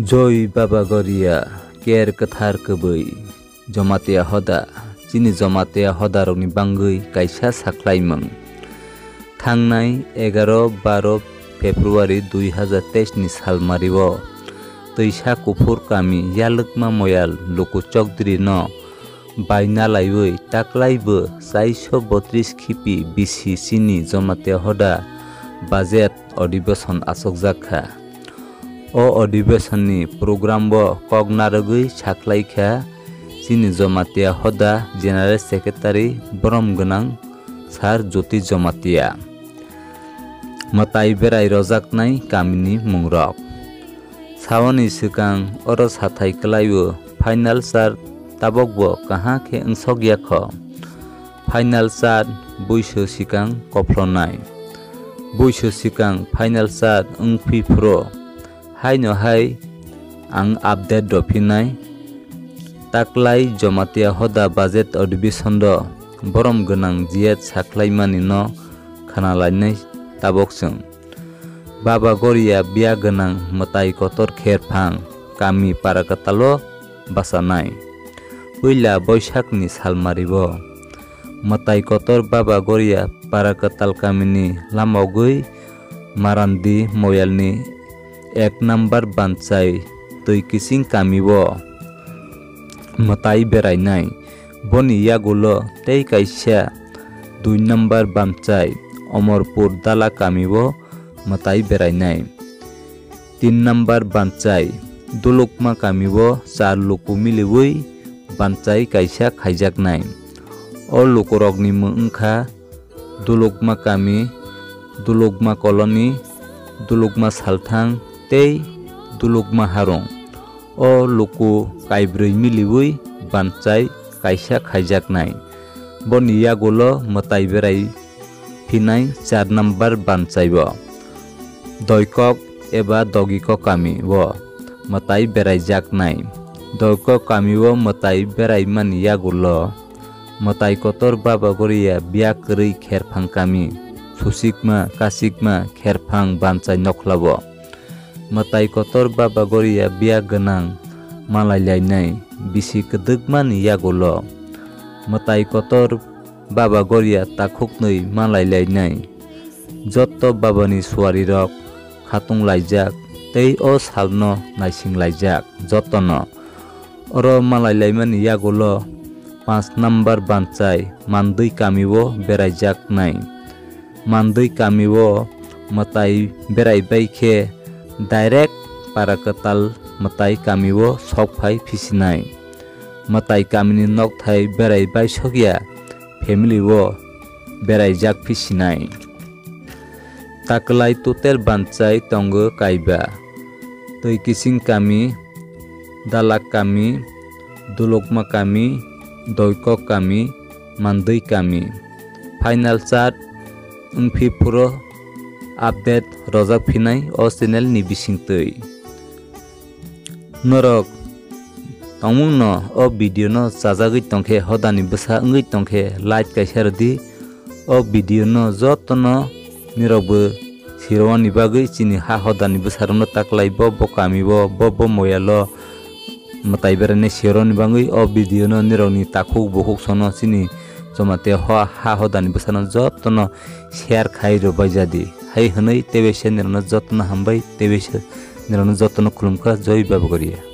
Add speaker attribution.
Speaker 1: Joy Baba Garia Ker Kathar Kabai Jamatia Hoda Chini Jamatia Hoda Roni Bangui Kaisa Saklaimang Thangnai 11-12 February 2023 ni salmariwo Tuisa Kufur kami Yalukma Moyal Luku Chokdri no Baina Laiwoi Takwlai bo 432 khipi bisi Chini Jamatia Hoda Budget ଅଧିবেশন Asokjakha O अधिवेशन नि program bo kognaragui saklaikha Chini Jamatia Hoda General Secretary Gwnang Sar Joti Jamatia Mwtai berai rojaknai kamini mungrok Sawani sikang oro sathai klaibo final sar tabokbo kaha khe engsok yakho final sar buiso sikang koplonai buiso sikang final sar ungpi pro Hai no hai ang update dopinai Takwlai Jamatia Hoda budget अधिवेशन do Gwnang jiat saklaimani no khanalainai tabokjong Baba Garia Biyak Gwnang Mwtai kotor kherphang kami parakatalo basanai Uila Boishak ni salmaribo Mwtai kotor Baba Garia parakatal kamini lamogui marandi moyalni 1 number bansai tui kising kami bo Mwtai berainai boni yagulo tei kaisa 2 number bansai Omorpur dala kami bo Mwtai berainai 3 number bansai dulukma kami bo 4 luku miliwui bansai kaisa khaijaknai O lukurokni mungkha dulukma kami dulukma colony dulukma salthang tei dulukma harong O luku kaibrui miliwui bansai kaisa khaijaknai boni yagulo Mwtai berai phinai 4 number bansai bo doikok eba dogiko kami bo Mwtai berai jaknai doikok kami bo Mwtai berai mani yagulo Mwtai kotor Baba Garia Biyak rui kherphang kami susikma kasikma kherphang bansai noklabo Mwtai kotor Baba Garia Biyak Gwnang malailainai bisi kedegmani yagulo Mwtai kotor Baba Garia takhuknui malailainai jotto babani suwari rok khatung laijak tei o salno naising laijak jottono oro malailaimani yagulo 5 number bansai mandui kami bo beraijaknai mandui kami bo Mwtai berai baikhe direct parakatal Mwtai kami bo sokphai phisinai Mwtai kamini nokthai berai bai sokya family bo beraijak phisinai Takwlai total bansai tongo kaiba tui kising kami dalak kami dulukma kami doikok kami mandui kami final chart ungphi puro update rojak phinai o channel ni bisingtui norok tongmung no o video no sajagui tongkhe Hoda ni bwsa ungui tongkhe like kaisa rodi o video no jotono nirokbo sirwani bagui chini ha Hoda ni bwsa no Takwlai bo kami bo moyalo Mwtai berainai sirwani bagui o video no nirokni takhuk bukhuk sono chini Jamatia ha Hoda ni bwsa no jotono share khai ro baijadi hai hwnui tebese nirokno jotono hambai tebese nirokno jotono khulumkha Joy Baba Garia